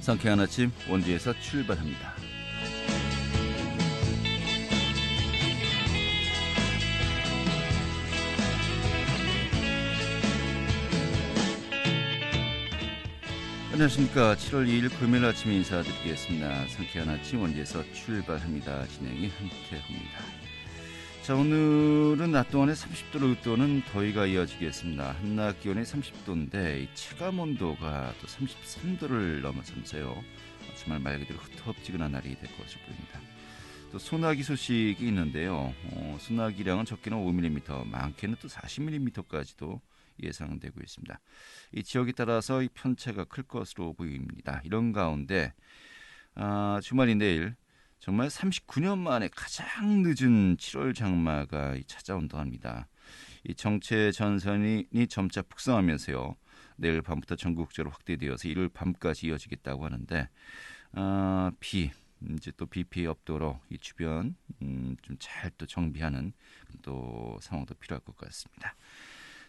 상쾌한 아침 원주에서 출발합니다. 안녕하십니까. 7월 2일 금요일 아침 인사드리겠습니다. 상쾌한 아침 원주에서 출발합니다. 진행이 한태호입니다. 자, 오늘은 낮 동안에 30도를 웃도는 더위가 이어지겠습니다. 한낮 기온이 30도인데 이 체감 온도가 또 33도를 넘어서면서요. 정말 말 그대로 후텁지근한 날이 될 것으로 보입니다. 또 소나기 소식이 있는데요. 소나기량은 적게는 5mm, 많게는 또 40mm까지도 예상되고 있습니다. 이 지역에 따라서 이 편차가 클 것으로 보입니다. 이런 가운데 주말인 내일 정말 39년 만에 가장 늦은 7월 장마가 찾아온다고 합니다. 이 정체 전선이 점차 북상하면서요. 내일 밤부터 전국적으로 확대되어서 일요일 밤까지 이어지겠다고 하는데 이제 또 비 피해 없도록 이 주변 좀 잘 또 정비하는 또 상황도 필요할 것 같습니다.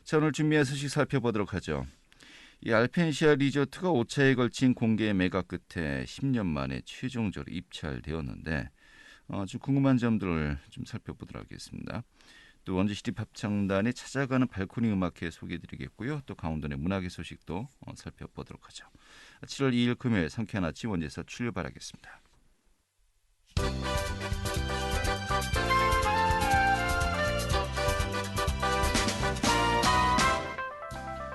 자, 오늘 준비한 소식 살펴보도록 하죠. 이 알펜시아 리조트가 5차에 걸친 공개 매각 끝에 10년 만에 최종적으로 입찰되었는데 좀 궁금한 점들을 좀 살펴보도록 하겠습니다. 또 원주시립합창단에 찾아가는 발코니 음악회 소개해드리겠고요. 또 강원도의 문화계 소식도 살펴보도록 하죠. 7월 2일 금요일 상쾌한 아침 원주에서 출발하겠습니다.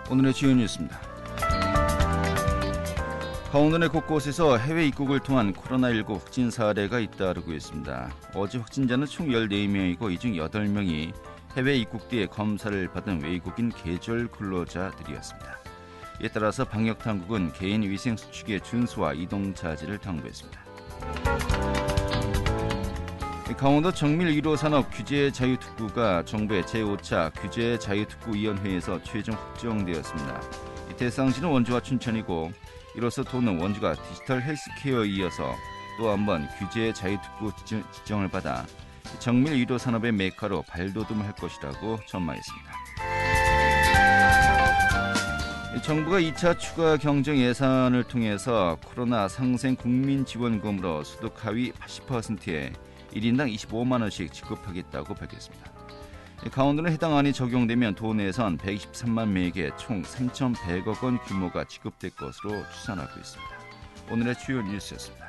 오늘의 주요 뉴스입니다. 강원도 내 곳곳에서 해외 입국을 통한 코로나19 확진 사례가 잇따르고 있습니다. 어제 확진자는 총 14명이고 이 중 8명이 해외 입국 뒤에 검사를 받은 외국인 계절 근로자들이었습니다. 이에 따라서 방역당국은 개인 위생 수칙의 준수와 이동 자제를 당부했습니다. 강원도 정밀 1호 산업 규제 자유특구가 정부의 제5차 규제 자유특구위원회에서 최종 확정되었습니다. 대상지는 원주와 춘천이고 이로써 도는 원주가 디지털 헬스케어에 이어서 또 한 번 규제 자유특구 지정을 받아 정밀 1호 산업의 메카로 발돋움을 할 것이라고 전망했습니다. 정부가 2차 추가 경정 예산을 통해서 코로나 상생 국민지원금으로 소득 하위 80%에 1인당 25만 원씩 지급하겠다고 밝혔습니다. 강원도는 해당 안이 적용되면 도내에선 123만 명에게 총 3,100억 원 규모가 지급될 것으로 추산하고 있습니다. 오늘의 주요 뉴스였습니다.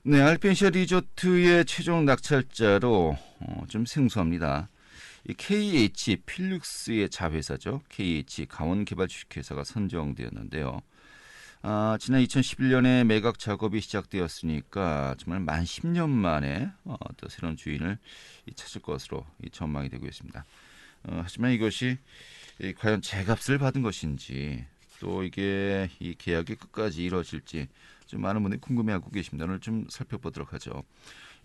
네, 알펜시아 리조트의 최종 낙찰자로 좀 생소합니다. 이 KH 필룩스의 자회사죠. KH 강원개발 주식회사가 선정되었는데요. 지난 2011년에 매각 작업이 시작되었으니까 정말 만 10년 만에 또 새로운 주인을 찾을 것으로 전망이 되고 있습니다. 하지만 이것이 과연 제값을 받은 것인지 또 이게 이 계약이 끝까지 이루어질지 좀 많은 분들이 궁금해하고 계십니다. 오늘 좀 살펴보도록 하죠.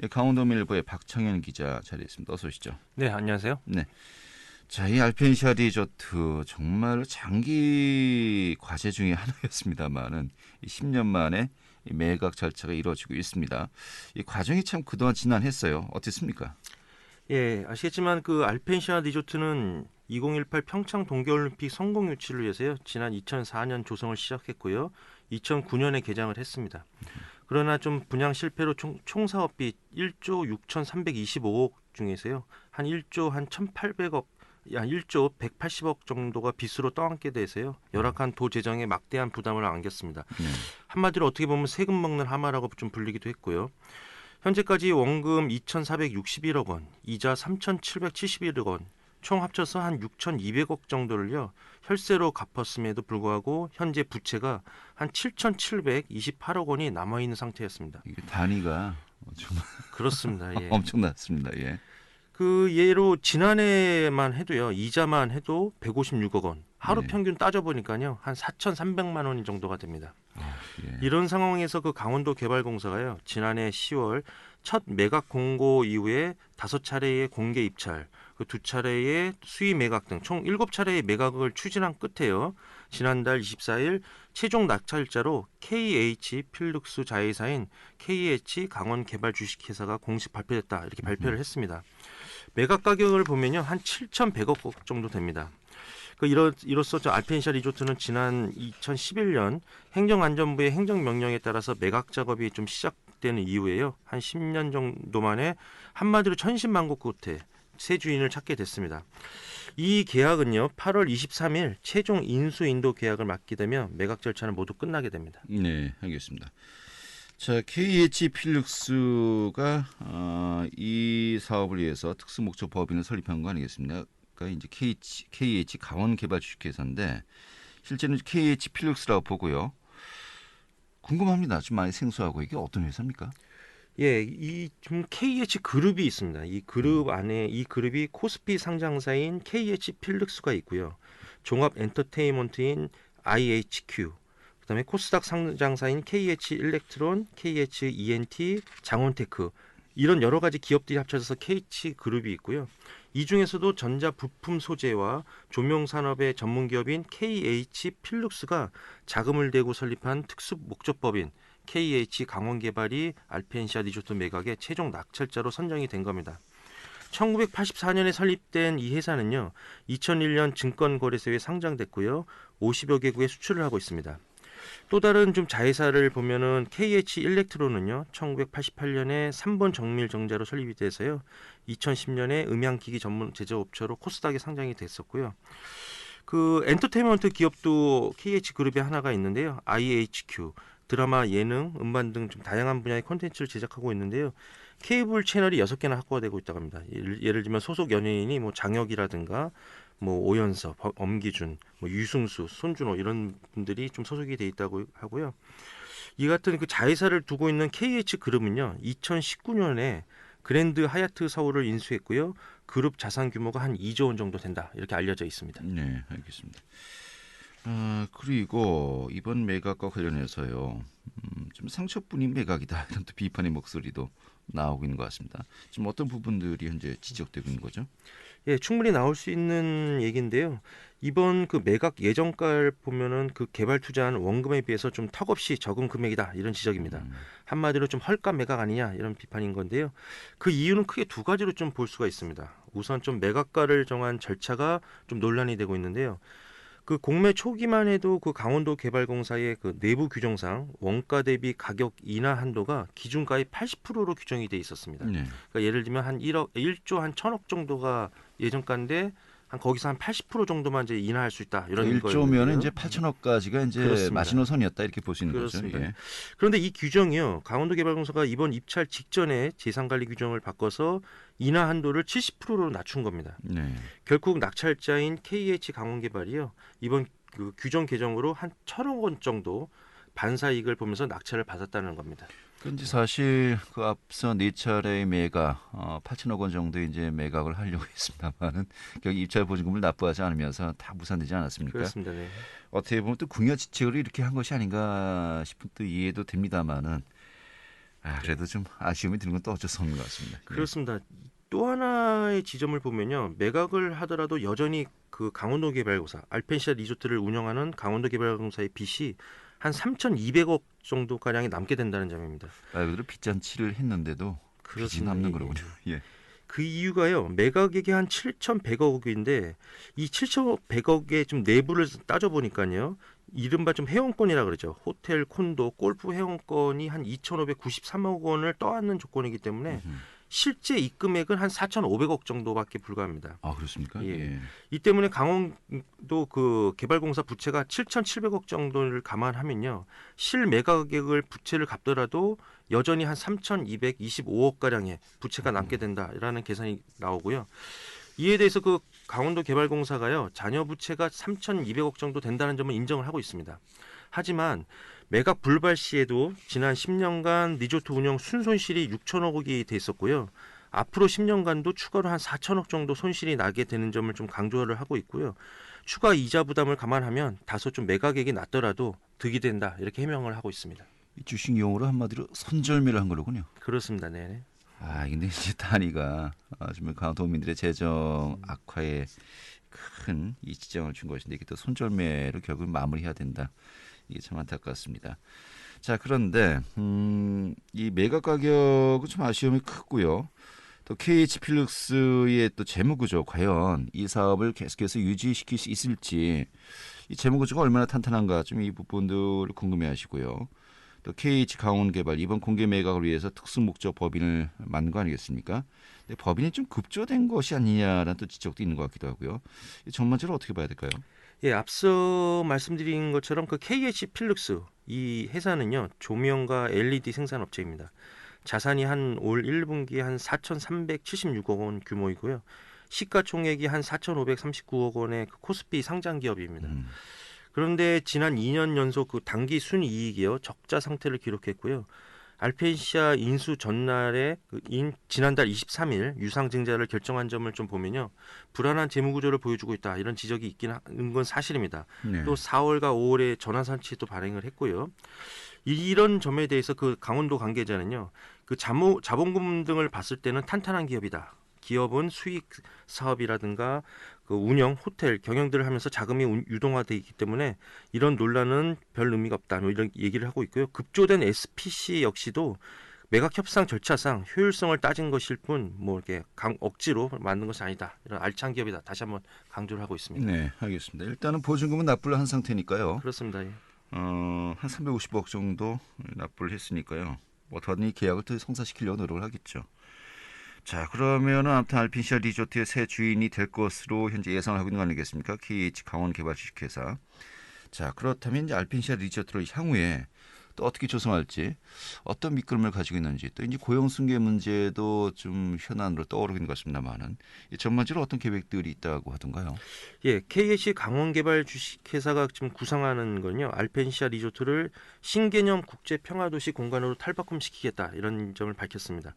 강원도밀보의 박창현 기자 자리에 있습니다. 어서 오시죠. 네, 안녕하세요. 네. 자, 이 알펜시아 리조트 정말 장기 과제 중에 하나였습니다만은 10년 만에 매각 절차가 이루어지고 있습니다. 이 과정이 참 그동안 지난했어요. 어땠습니까? 예, 아시겠지만 그 알펜시아 리조트는 2018 평창 동계올림픽 성공 유치를 위해서요. 지난 2004년 조성을 시작했고요. 2009년에 개장을 했습니다. 그러나 좀 분양 실패로 총 사업비 1조 6,325억 중에서요. 한 1조 한 1,800억 1조 180억 정도가 빚으로 떠안게 돼서요. 열악한 도 재정에 막대한 부담을 안겼습니다. 한마디로 어떻게 보면 세금 먹는 하마라고 좀 불리기도 했고요. 현재까지 원금 2,461억 원, 이자 3,771억 원, 총 합쳐서 한 6,200억 정도를요. 혈세로 갚았음에도 불구하고 현재 부채가 한 7,728억 원이 남아있는 상태였습니다. 이게 단위가 정말 그렇습니다. 예. 엄청났습니다. 예. 그 예로 지난해만 해도요. 이자만 해도 156억 원. 하루 네. 평균 따져보니까요. 한 4,300만 원 정도가 됩니다. 예. 이런 상황에서 그 강원도 개발공사가요. 지난해 10월 첫 매각 공고 이후에 5차례의 공개 입찰, 그 2차례의 수의 매각 등 총 7차례의 매각을 추진한 끝에요. 지난달 24일 최종 낙찰자로 KH 필룩스 자회사인 KH 강원 개발 주식회사가 공식 발표됐다. 이렇게 발표를 했습니다. 매각 가격을 보면요. 한 7,100억 정도 됩니다. 이로써 저 알펜시아 리조트는 지난 2011년 행정안전부의 행정명령에 따라서 매각 작업이 좀 시작되는 이후에요. 한 10년 정도 만에 한마디로 천신만고 끝에 새 주인을 찾게 됐습니다. 이 계약은요, 8월 23일 최종 인수 인도 계약을 맞게 되면 매각 절차는 모두 끝나게 됩니다. 네, 알겠습니다. 자, KH 필룩스가 이 사업을 위해서 특수목적 법인을 설립한 거 아니겠습니까? 그러니까 이제 KH 강원개발주식회사인데 실제는 KH 필룩스라고 보고요. 궁금합니다. 좀 많이 생소하고 이게 어떤 회사입니까? 예, 이 좀 KH 그룹이 있습니다. 이 그룹 안에 이 그룹이 코스피 상장사인 KH 필룩스가 있고요. 종합 엔터테인먼트인 IHQ, 그다음에 코스닥 상장사인 KH 일렉트론, KH ENT, 장원테크 이런 여러 가지 기업들이 합쳐져서 KH 그룹이 있고요. 이 중에서도 전자 부품 소재와 조명 산업의 전문 기업인 KH 필룩스가 자금을 대고 설립한 특수 목적법인 KH 강원개발이 알펜시아 리조트 매각의 최종 낙찰자로 선정이 된 겁니다. 1984년에 설립된 이 회사는요, 2001년 증권거래소에 상장됐고요, 50여 개국에 수출을 하고 있습니다. 또 다른 좀 자회사를 보면은 KH 일렉트론은요, 1988년에 3번 정밀 정자로 설립이 돼서요, 2010년에 음향기기 전문 제조업체로 코스닥에 상장이 됐었고요. 그 엔터테인먼트 기업도 KH 그룹에 하나가 있는데요, IHQ. 드라마, 예능, 음반 등 좀 다양한 분야의 콘텐츠를 제작하고 있는데요. 케이블 채널이 6개나 확보가 되고 있다고 합니다. 예를 들면 소속 연예인이 뭐 장혁이라든가 뭐 오연서, 엄기준, 뭐 유승수, 손준호 이런 분들이 좀 소속이 돼 있다고 하고요. 이 같은 그 자회사를 두고 있는 KH 그룹은요. 2019년에 그랜드 하얏트 서울을 인수했고요. 그룹 자산 규모가 한 2조 원 정도 된다. 이렇게 알려져 있습니다. 네, 알겠습니다. 그리고 이번 매각과 관련해서요, 좀 상처뿐인 매각이다 이런 또 비판의 목소리도 나오고 있는 것 같습니다. 지금 어떤 부분들이 현재 지적되고 있는 거죠? 예, 충분히 나올 수 있는 얘기인데요. 이번 그 매각 예정가를 보면은 그 개발 투자한 원금에 비해서 좀 턱없이 적은 금액이다 이런 지적입니다. 한마디로 좀 헐값 매각 아니냐 이런 비판인 건데요. 그 이유는 크게 두 가지로 좀 볼 수가 있습니다. 우선 좀 매각가를 정한 절차가 좀 논란이 되고 있는데요. 그 공매 초기만 해도 그 강원도 개발공사의 그 내부 규정상 원가 대비 가격 인하 한도가 기준가의 80%로 규정이 돼 있었습니다. 네. 그러니까 예를 들면 한 1조 한 1,000억 정도가 예정가인데 한 거기서 한 80% 정도만 이제 인하할 수 있다 이런 거예요. 1조면은 이제 8천억까지가 이제 그렇습니다. 마지노선이었다 이렇게 볼 수 있는 그렇습니다. 거죠. 예. 그런데 이 규정이요. 강원도개발공사가 이번 입찰 직전에 재산관리 규정을 바꿔서 인하 한도를 70%로 낮춘 겁니다. 네. 결국 낙찰자인 KH 강원개발이요. 이번 그 규정 개정으로 한 1,000억 원 정도 반사 이익을 보면서 낙찰을 받았다는 겁니다. 그런데 사실 그 앞서 네 차례의 매각 8천억 원 정도 이제 매각을 하려고 했습니다만은 결국 입찰 보증금을 납부하지 않으면서 다 무산되지 않았습니까? 그렇습니다. 네. 어떻게 보면 또 궁여지책으로 이렇게 한 것이 아닌가 싶은 또 이해도 됩니다만은 그래도 좀 아쉬움이 드는 건 또 어쩔 수 없는 것 같습니다. 예. 그렇습니다. 또 하나의 지점을 보면요. 매각을 하더라도 여전히 그 강원도개발공사 알펜시아 리조트를 운영하는 강원도개발공사의 빚이 한 3,200억 정도 가량이 남게 된다는 점입니다. 말 그대로 빚잔치를 했는데도 빚이 그렇습니다. 남는 예. 거로군요. 예. 그 이유가요. 매각액이 한 7,100억인데 이 7,100억의 좀 내부를 따져보니까요. 이른바 좀 회원권이라 그러죠. 호텔, 콘도, 골프 회원권이 한 2,593억 원을 떠안는 조건이기 때문에 실제 입금액은 한 4,500억 정도밖에 불과합니다. 아 그렇습니까? 예. 이 때문에 강원도 그 개발공사 부채가 7,700억 정도를 감안하면요. 실매각액을 부채를 갚더라도 여전히 한 3,225억 가량의 부채가 남게 된다라는 계산이 나오고요. 이에 대해서 그 강원도 개발공사가요. 잔여 부채가 3,200억 정도 된다는 점을 인정을 하고 있습니다. 하지만 매각 불발 시에도 지난 10년간 리조트 운영 순손실이 6천억이 됐었고요. 앞으로 10년간도 추가로 한 4천억 정도 손실이 나게 되는 점을 좀 강조를 하고 있고요. 추가 이자 부담을 감안하면 다소 좀 매각액이 낮더라도 득이 된다 이렇게 해명을 하고 있습니다. 이 주식 용어로 한마디로 선절매를 한 거로군요. 그렇습니다. 네. 근데 이제 단위가 정말 강원도민들의 재정 악화에 큰 이 지장을 준 것인데 이게 또 손절매로 결국 마무리해야 된다. 이게 참 안타깝습니다. 자, 그런데 이 매각 가격은 좀 아쉬움이 크고요. 또 KH 필룩스의 또 재무구조 과연 이 사업을 계속해서 유지시킬 수 있을지 이 재무구조가 얼마나 탄탄한가 좀 이 부분들을 궁금해하시고요. 또 KH 강원개발 이번 공개 매각을 위해서 특수목적 법인을 만든 거 아니겠습니까? 근데 법인이 좀 급조된 것이 아니냐라는 또 지적도 있는 것 같기도 하고요. 이 전반적으로 어떻게 봐야 될까요? 예, 앞서 말씀드린 것처럼 그 KH 필룩스 이 회사는요 조명과 LED 생산 업체입니다. 자산이 한 올 1분기에 한 4,376억 원 규모이고요. 시가총액이 한 4,539억 원의 그 코스피 상장 기업입니다. 그런데 지난 2년 연속 그 당기 순이익이요 적자 상태를 기록했고요. 알펜시아 인수 전날에 지난달 23일 유상증자를 결정한 점을 좀 보면요. 불안한 재무구조를 보여주고 있다. 이런 지적이 있긴 한 건 사실입니다. 네. 또 4월과 5월에 전환산치도 발행을 했고요. 이런 점에 대해서 그 강원도 관계자는요. 그 자본금 등을 봤을 때는 탄탄한 기업이다. 기업은 수익 사업이라든가 그 운영, 호텔, 경영들을 하면서 자금이 유동화되어 있기 때문에 이런 논란은 별 의미가 없다. 뭐 이런 얘기를 하고 있고요. 급조된 SPC 역시도 매각 협상 절차상 효율성을 따진 것일 뿐 뭐 이렇게 억지로 만든 것이 아니다. 이런 알찬 기업이다. 다시 한번 강조를 하고 있습니다. 네, 알겠습니다. 일단은 보증금은 납부를 한 상태니까요. 그렇습니다. 예. 한 350억 정도 납부를 했으니까요. 어떻게든 이 계약을 더 성사시키려고 노력을 하겠죠. 자, 그러면은 아무튼 알펜시아 리조트의 새 주인이 될 것으로 현재 예상을 하고 있는 거 아니겠습니까? KH 강원개발 주식회사. 자, 그렇다면 이제 알펜시아 리조트를 향후에 또 어떻게 조성할지, 어떤 밑그림을 가지고 있는지, 또 이제 고용 승계 문제도 좀 현안으로 떠오르고 있는 것 같습니다만은 전반적으로 어떤 계획들이 있다고 하던가요? 예, KH 강원개발 주식회사가 지금 구상하는 건요, 알펜시아 리조트를 신개념 국제 평화도시 공간으로 탈바꿈시키겠다 이런 점을 밝혔습니다.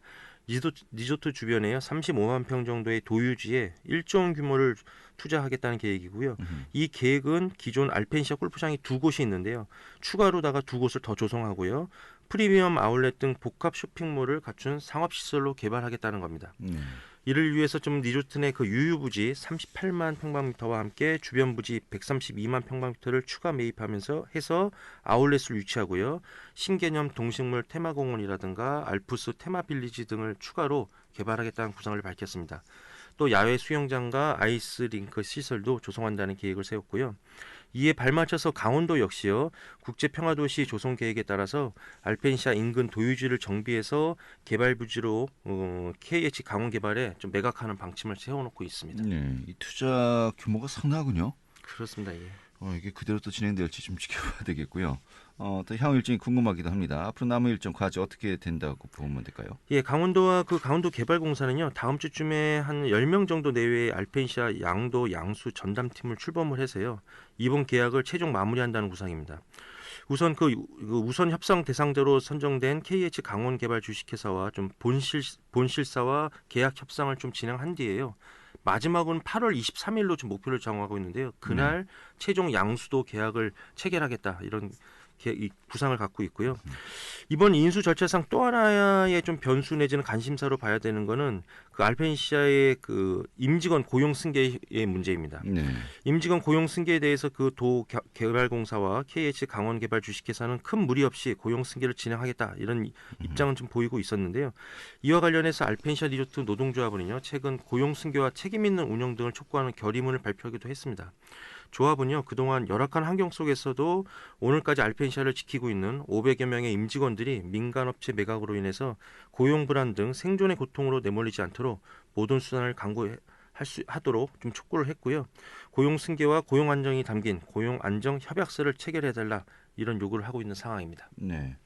리조트 주변에요 35만 평 정도의 도유지에 1조 원 규모를 투자하겠다는 계획이고요. 이 계획은 기존 알펜시아 골프장이 2곳이 있는데요. 추가로다가 2곳을 더 조성하고요. 프리미엄 아울렛 등 복합 쇼핑몰을 갖춘 상업시설로 개발하겠다는 겁니다. 이를 위해서 좀 리조트 내 그 유유부지 38만 평방미터와 함께 주변 부지 132만 평방미터를 추가 매입하면서 해서 아울렛을 유치하고요. 신개념 동식물 테마공원이라든가 알프스 테마빌리지 등을 추가로 개발하겠다는 구상을 밝혔습니다. 또 야외 수영장과 아이스링크 시설도 조성한다는 계획을 세웠고요. 이에 발맞춰서 강원도 역시요. 국제평화도시 조성 계획에 따라서 알펜시아 인근 도유지를 정비해서 개발 부지로 KH 강원개발에 좀 매각하는 방침을 세워놓고 있습니다. 네, 이 투자 규모가 상당하군요. 그렇습니다. 예. 이게 그대로 또 진행될지 좀 지켜봐야 되겠고요. 또 향후 일정이 궁금하기도 합니다. 앞으로 남은 일정 과제 어떻게 된다고 보면 될까요? 예, 강원도와 그 강원도 개발공사는요. 다음 주쯤에 한 10명 정도 내외의 알펜시아 양도 양수 전담팀을 출범을 해서요. 이번 계약을 최종 마무리한다는 구상입니다. 우선 우선 협상 대상자로 선정된 KH 강원 개발 주식회사와 좀 본실사와 계약 협상을 좀 진행한 뒤에요. 마지막은 8월 23일로 좀 목표를 정하고 있는데요. 그날 최종 양수도 계약을 체결하겠다 이런 구상을 갖고 있고요. 이번 인수 절차상 또 하나의 좀 변수 내지는 관심사로 봐야 되는 거는 그 알펜시아의 그 임직원 고용 승계의 문제입니다. 네. 임직원 고용 승계에 대해서 그 도개발공사와 KH 강원개발 주식회사는 큰 무리 없이 고용 승계를 진행하겠다 이런 입장은 좀 보이고 있었는데요. 이와 관련해서 알펜시아 리조트 노동조합은요 최근 고용 승계와 책임 있는 운영 등을 촉구하는 결의문을 발표하기도 했습니다. 조합은요 그동안 열악한 환경 속에서도 오늘까지 알펜시아를 지키고 있는 500여 명의 임직원들이 민간업체 매각으로 인해서 고용 불안 등 생존의 고통으로 내몰리지 않도록 모든 수단을 강구하도록 좀 촉구를 했고요. 고용 승계와 고용 안정이 담긴 고용 안정 협약서를 체결해달라 이런 요구를 하고 있는 상황입니다. 네.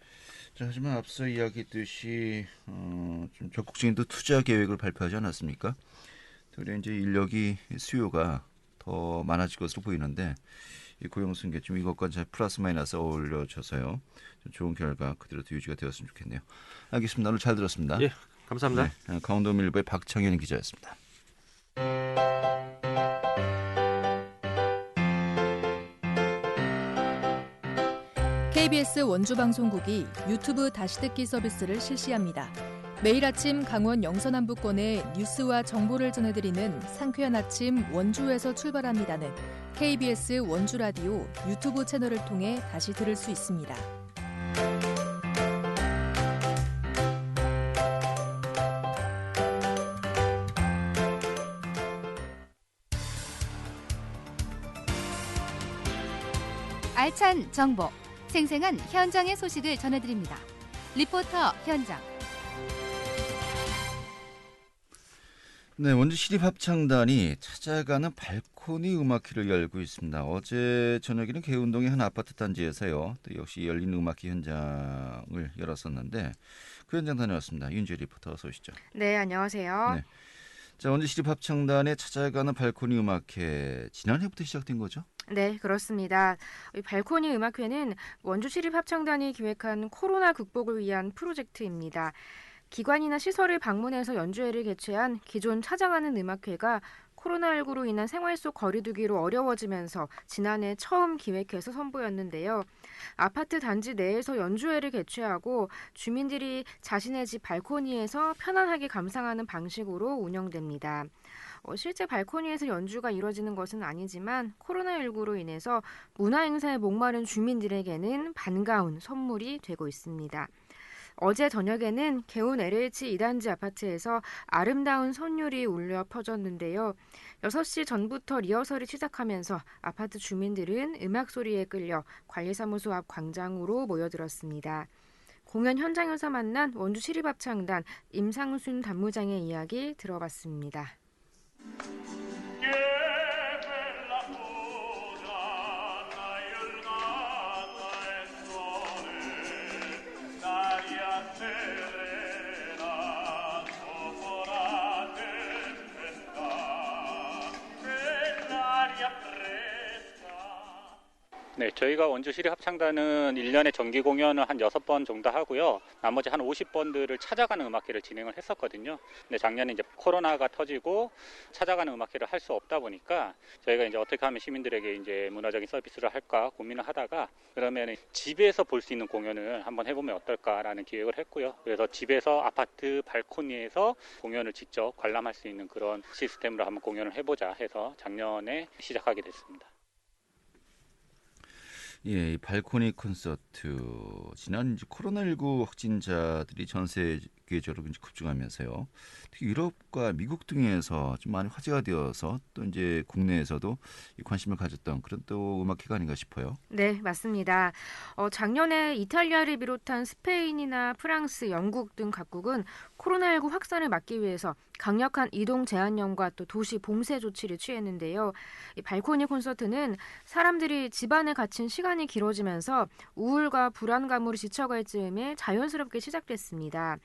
자, 하지만 앞서 이야기했듯이 좀 적극적인 또 투자 계획을 발표하지 않았습니까? 그래 이제 인력이 수요가 더 많아질 것으로 보이는데 이 고용 승계 좀 이것과 잘 플러스 마이너스 어울려져서요. 좀 좋은 결과 그대로 유지가 되었으면 좋겠네요. 알겠습니다. 오늘 잘 들었습니다. 예, 감사합니다. 네, 강원도밀보의 박창현 기자였습니다. KBS 원주방송국이 유튜브 다시 듣기 서비스를 실시합니다. 매일 아침 강원 영서남부권의 뉴스와 정보를 전해드리는 상쾌한 아침 원주에서 출발합니다는 KBS 원주라디오 유튜브 채널을 통해 다시 들을 수 있습니다. 알찬 정보, 생생한 현장의 소식을 전해드립니다. 리포터 현장. 네, 원주 시립합창단이 찾아가는 발코니 음악회를 열고 있습니다. 어제 저녁에는 개운동의 한 아파트 단지에서요, 또 역시 열린 음악회 현장을 열었었는데 그 현장 다녀왔습니다. 윤주혜 리포터 어서 오시죠. 네, 안녕하세요. 네. 자, 원주 시립합창단의 찾아가는 발코니 음악회 지난해부터 시작된 거죠? 네, 그렇습니다. 이 발코니 음악회는 원주 시립합창단이 기획한 코로나 극복을 위한 프로젝트입니다. 기관이나 시설을 방문해서 연주회를 개최한 기존 찾아가는 음악회가 코로나19로 인한 생활 속 거리두기로 어려워지면서 지난해 처음 기획해서 선보였는데요. 아파트 단지 내에서 연주회를 개최하고 주민들이 자신의 집 발코니에서 편안하게 감상하는 방식으로 운영됩니다. 실제 발코니에서 연주가 이루어지는 것은 아니지만 코로나19로 인해서 문화행사에 목마른 주민들에게는 반가운 선물이 되고 있습니다. 어제 저녁에는 개운 LH 2단지 아파트에서 아름다운 선율이 울려 퍼졌는데요. 6시 전부터 리허설이 시작하면서 아파트 주민들은 음악 소리에 끌려 관리사무소 앞 광장으로 모여들었습니다. 공연 현장에서 만난 원주 시립합창단 임상순 단무장의 이야기 들어봤습니다. 네, 저희가 원주 시립합창단은 1년에 정기 공연을 한 6번 정도 하고요. 나머지 한 50번들을 찾아가는 음악회를 진행을 했었거든요. 근데 작년에 이제 코로나가 터지고 찾아가는 음악회를 할 수 없다 보니까 저희가 이제 어떻게 하면 시민들에게 이제 문화적인 서비스를 할까 고민을 하다가 그러면 집에서 볼 수 있는 공연을 한번 해보면 어떨까라는 기획을 했고요. 그래서 집에서 아파트 발코니에서 공연을 직접 관람할 수 있는 그런 시스템으로 한번 공연을 해보자 해서 작년에 시작하게 됐습니다. 예, 이 발코니 콘서트 지난 이제 코로나19 확진자들이 전 세계적으로 이제 급증하면서요. 특히 유럽과 미국 등에서 좀 많이 화제가 되어서 또 이제 국내에서도 관심을 가졌던 그런 또 음악회가 아닌가 싶어요. 네, 맞습니다. 작년에 이탈리아를 비롯한 스페인이나 프랑스, 영국 등 각국은 코로나19 확산을 막기 위해서 강력한 이동 제한령과 또 도시 봉쇄 조치를 취했는데요. 이 발코니 콘서트는 사람들이 집 안에 갇힌 시간이 길어지면서 우울과 불안감으로 지쳐갈 즈음에 자연스럽게 시작됐습니다.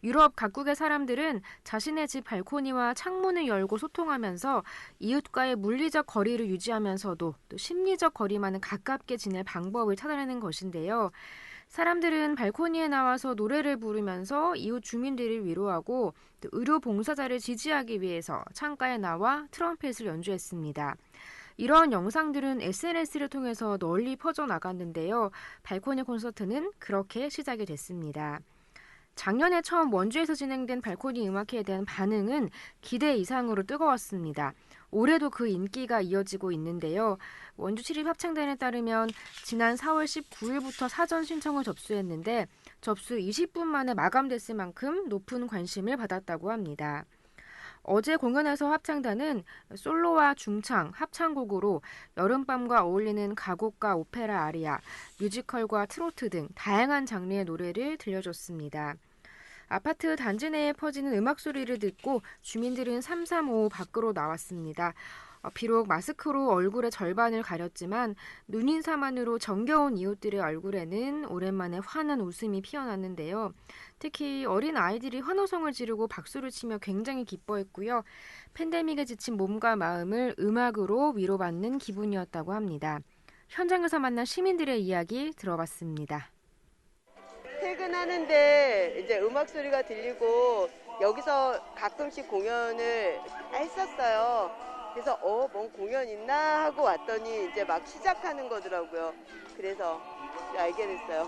유럽 각국의 사람들은 자신의 집 발코니와 창문을 열고 소통하면서 이웃과의 물리적 거리를 유지하면서도 또 심리적 거리만은 가깝게 지낼 방법을 찾아내는 것인데요. 사람들은 발코니에 나와서 노래를 부르면서 이웃 주민들을 위로하고 또 의료 봉사자를 지지하기 위해서 창가에 나와 트럼펫을 연주했습니다. 이런 영상들은 SNS를 통해서 널리 퍼져나갔는데요. 발코니 콘서트는 그렇게 시작이 됐습니다. 작년에 처음 원주에서 진행된 발코니 음악회에 대한 반응은 기대 이상으로 뜨거웠습니다. 올해도 그 인기가 이어지고 있는데요. 원주 시립합창단에 따르면 지난 4월 19일부터 사전 신청을 접수했는데 접수 20분 만에 마감됐을 만큼 높은 관심을 받았다고 합니다. 어제 공연에서 합창단은 솔로와 중창, 합창곡으로 여름밤과 어울리는 가곡과 오페라 아리아, 뮤지컬과 트로트 등 다양한 장르의 노래를 들려줬습니다. 아파트 단지 내에 퍼지는 음악 소리를 듣고 주민들은 335 밖으로 나왔습니다. 비록 마스크로 얼굴의 절반을 가렸지만 눈인사만으로 정겨운 이웃들의 얼굴에는 오랜만에 환한 웃음이 피어났는데요. 특히 어린 아이들이 환호성을 지르고 박수를 치며 굉장히 기뻐했고요. 팬데믹에 지친 몸과 마음을 음악으로 위로받는 기분이었다고 합니다. 현장에서 만난 시민들의 이야기 들어봤습니다. 퇴근하는데 이제 음악 소리가 들리고 여기서 가끔씩 공연을 했었어요. 그래서 뭔 공연 있나 하고 왔더니 이제 막 시작하는 거더라고요. 그래서 알게 됐어요.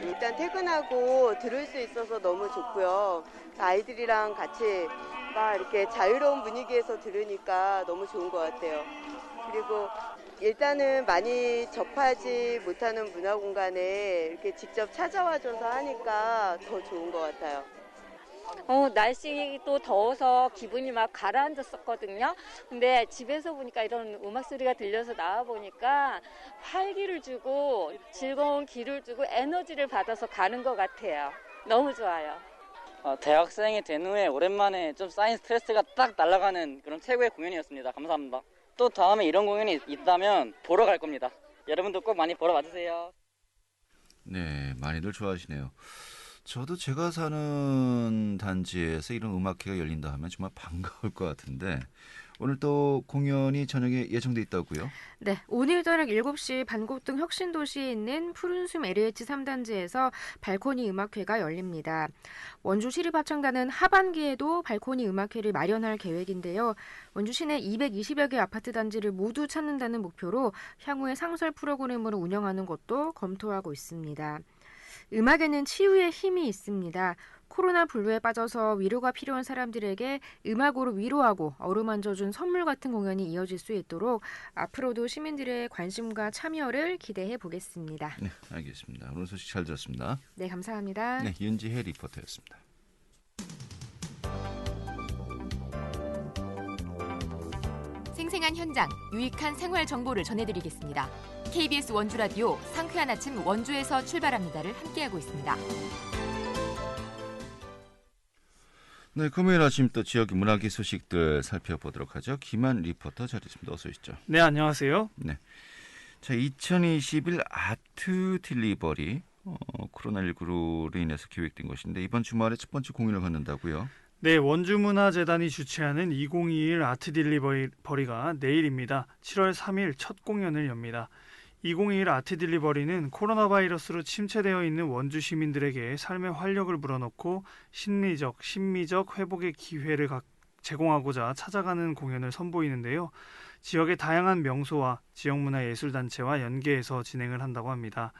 일단 퇴근하고 들을 수 있어서 너무 좋고요. 아이들이랑 같이 막 이렇게 자유로운 분위기에서 들으니까 너무 좋은 것 같아요. 그리고 일단은 많이 접하지 못하는 문화 공간에 이렇게 직접 찾아와줘서 하니까 더 좋은 것 같아요. 날씨도 더워서 기분이 막 가라앉았었거든요. 근데 집에서 보니까 이런 음악 소리가 들려서 나와보니까 활기를 주고 즐거운 기를 주고 에너지를 받아서 가는 것 같아요. 너무 좋아요. 대학생이 된 후에 오랜만에 좀 쌓인 스트레스가 딱 날아가는 그런 최고의 공연이었습니다. 감사합니다. 또 다음에 이런 공연이 있다면 보러 갈 겁니다. 여러분도 꼭 많이 보러 와주세요. 네, 많이들 좋아하시네요. 저도 제가 사는 단지에서 이런 음악회가 열린다 하면 정말 반가울 것 같은데 오늘 또 공연이 저녁에 예정돼 있다고요? 네, 오늘 저녁 7시 반곡동 혁신도시에 있는 푸른숨 LH 3단지에서 발코니 음악회가 열립니다. 원주 시립합창단은 하반기에도 발코니 음악회를 마련할 계획인데요. 원주 시내 220여 개 아파트 단지를 모두 찾는다는 목표로 향후에 상설 프로그램으로 운영하는 것도 검토하고 있습니다. 음악에는 치유의 힘이 있습니다. 코로나 분류에 빠져서 위로가 필요한 사람들에게 음악으로 위로하고 어루만져준 선물 같은 공연이 이어질 수 있도록 앞으로도 시민들의 관심과 참여를 기대해 보겠습니다. 네, 알겠습니다. 오늘 소식 잘 들었습니다. 네, 감사합니다. 네, 윤지혜 리포터였습니다. 생생한 현장, 유익한 생활 정보를 전해드리겠습니다. KBS 원주 라디오 상쾌한 아침 원주에서 출발합니다를 함께하고 있습니다. 네, 금요일 아침 또 지역 문화계 소식들 살펴보도록 하죠. 김한 리포터 자리했습니다. 어서 오시죠. 네, 안녕하세요. 네, 자 2021 아트 딜리버리 코로나19로 인해서 기획된 것인데 이번 주말에 첫 번째 공연을 갖는다고요? 네, 원주문화재단이 주최하는 2021 아트 딜리버리가 내일입니다. 7월 3일 첫 공연을 엽니다. 2021 아트 딜리버리는 코로나 바이러스로 침체되어 있는 원주 시민들에게 삶의 활력을 불어넣고 심리적 회복의 기회를 제공하고자 찾아가는 공연을 선보이는데요. 지역의 다양한 명소와 지역문화예술단체와 연계해서 진행을 한다고 합니다.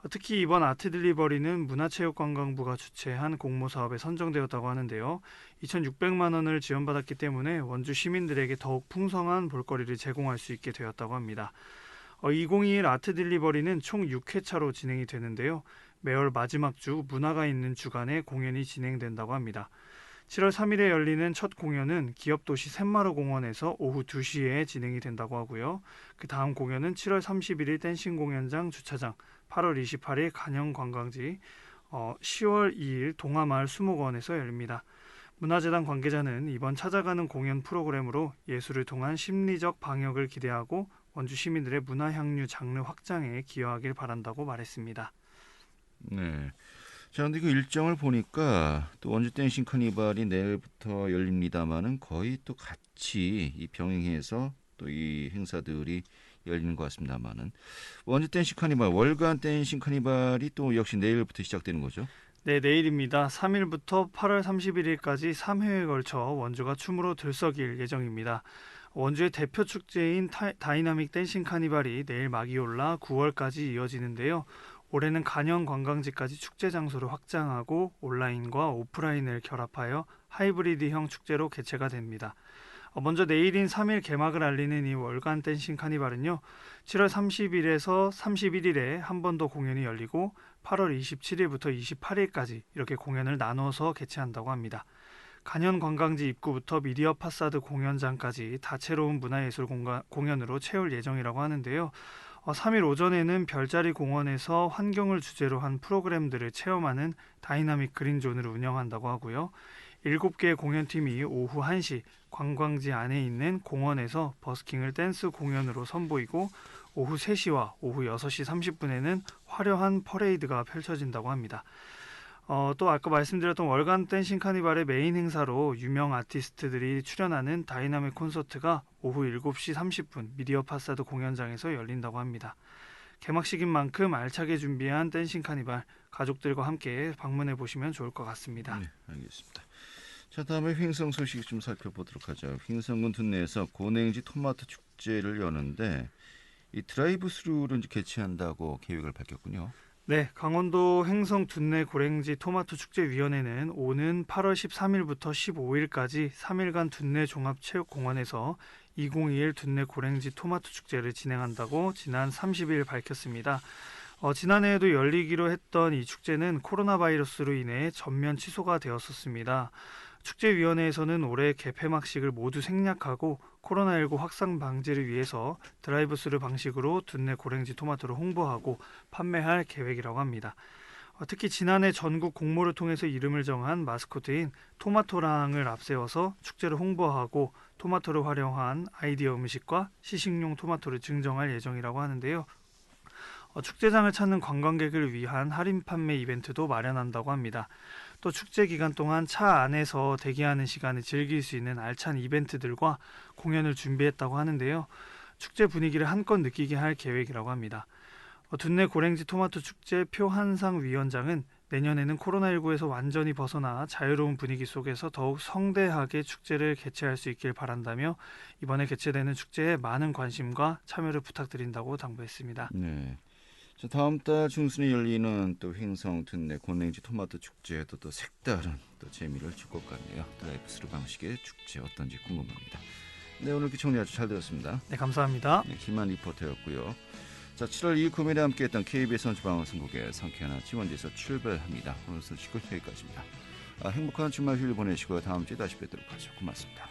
특히 이번 아트 딜리버리는 문화체육관광부가 주최한 공모사업에 선정되었다고 하는데요. 2,600만 원을 지원받았기 때문에 원주 시민들에게 더욱 풍성한 볼거리를 제공할 수 있게 되었다고 합니다. 2021 아트 딜리버리는 총 6회차로 진행이 되는데요. 매월 마지막 주 문화가 있는 주간에 공연이 진행된다고 합니다. 7월 3일에 열리는 첫 공연은 기업도시 샘마루 공원에서 오후 2시에 진행이 된다고 하고요. 그 다음 공연은 7월 31일 댄싱 공연장 주차장, 8월 28일 간영관광지, 10월 2일 동화마을 수목원에서 열립니다. 문화재단 관계자는 이번 찾아가는 공연 프로그램으로 예술을 통한 심리적 방역을 기대하고 원주 시민들의 문화 향유 장르 확장에 기여하길 바란다고 말했습니다. 네. 자, 근데 그 일정을 보니까 또 원주 댄싱 카니발이 내일부터 열립니다만은 거의 또 같이 이 병행해서 또 이 행사들이 열리는 것 같습니다만은 원주 댄싱 카니발, 월간 댄싱 카니발이 또 역시 내일부터 시작되는 거죠? 네, 내일입니다. 3일부터 8월 31일까지 3회에 걸쳐 원주가 춤으로 들썩일 예정입니다. 원주의 대표 축제인 다이나믹 댄싱 카니발이 내일 막이 올라 9월까지 이어지는데요. 올해는 간영 관광지까지 축제 장소를 확장하고 온라인과 오프라인을 결합하여 하이브리드형 축제로 개최가 됩니다. 먼저 내일인 3일 개막을 알리는 이 월간 댄싱 카니발은요. 7월 30일에서 31일에 한 번 더 공연이 열리고 8월 27일부터 28일까지 이렇게 공연을 나눠서 개최한다고 합니다. 간현 관광지 입구부터 미디어 파사드 공연장까지 다채로운 문화예술 공연으로 채울 예정이라고 하는데요. 3일 오전에는 별자리 공원에서 환경을 주제로 한 프로그램들을 체험하는 다이나믹 그린존을 운영한다고 하고요. 7개의 공연팀이 오후 1시 관광지 안에 있는 공원에서 버스킹을 댄스 공연으로 선보이고 오후 3시와 오후 6시 30분에는 화려한 퍼레이드가 펼쳐진다고 합니다. 또 아까 말씀드렸던 월간 댄싱 카니발의 메인 행사로 유명 아티스트들이 출연하는 다이나믹 콘서트가 오후 7시 30분 미디어 파사드 공연장에서 열린다고 합니다. 개막식인 만큼 알차게 준비한 댄싱 카니발, 가족들과 함께 방문해 보시면 좋을 것 같습니다. 네, 알겠습니다. 자, 다음에 횡성 소식 좀 살펴보도록 하죠. 횡성군 둔내에서 고냉지 토마토 축제를 여는데 이 드라이브 스루를 개최한다고 계획을 밝혔군요. 네, 강원도 횡성 둔내 고랭지 토마토 축제위원회는 오는 8월 13일부터 15일까지 3일간 둔내 종합체육공원에서 2021 둔내 고랭지 토마토 축제를 진행한다고 지난 30일 밝혔습니다. 지난해에도 열리기로 했던 이 축제는 코로나 바이러스로 인해 전면 취소가 되었었습니다. 축제위원회에서는 올해 개폐막식을 모두 생략하고 코로나19 확산 방지를 위해서 드라이브스루 방식으로 둔내 고랭지 토마토를 홍보하고 판매할 계획이라고 합니다. 특히 지난해 전국 공모를 통해서 이름을 정한 마스코트인 토마토랑을 앞세워서 축제를 홍보하고 토마토를 활용한 아이디어 음식과 시식용 토마토를 증정할 예정이라고 하는데요. 축제장을 찾는 관광객을 위한 할인 판매 이벤트도 마련한다고 합니다. 또 축제 기간 동안 차 안에서 대기하는 시간을 즐길 수 있는 알찬 이벤트들과 공연을 준비했다고 하는데요. 축제 분위기를 한껏 느끼게 할 계획이라고 합니다. 둔내 고랭지 토마토 축제 표한상 위원장은 내년에는 코로나19에서 완전히 벗어나 자유로운 분위기 속에서 더욱 성대하게 축제를 개최할 수 있길 바란다며 이번에 개최되는 축제에 많은 관심과 참여를 부탁드린다고 당부했습니다. 네. 자, 다음 달 중순에 열리는 또 횡성 둔내 고랭지 토마토 축제에도 또 색다른 또 재미를 줄 것 같네요. 드라이브스루 방식의 축제 어떤지 궁금합니다. 네, 오늘 이렇게 정리 아주 잘 들었습니다. 네, 감사합니다. 네, 김한 리포터였고요. 자, 7월 2일 금요일에 함께했던 KBS 선주방송국의 상쾌한 아침 원주에서 출발합니다. 오늘 소식은 여기까지입니다. 행복한 주말 휴일 보내시고 다음 주에 다시 뵙도록 하죠. 고맙습니다.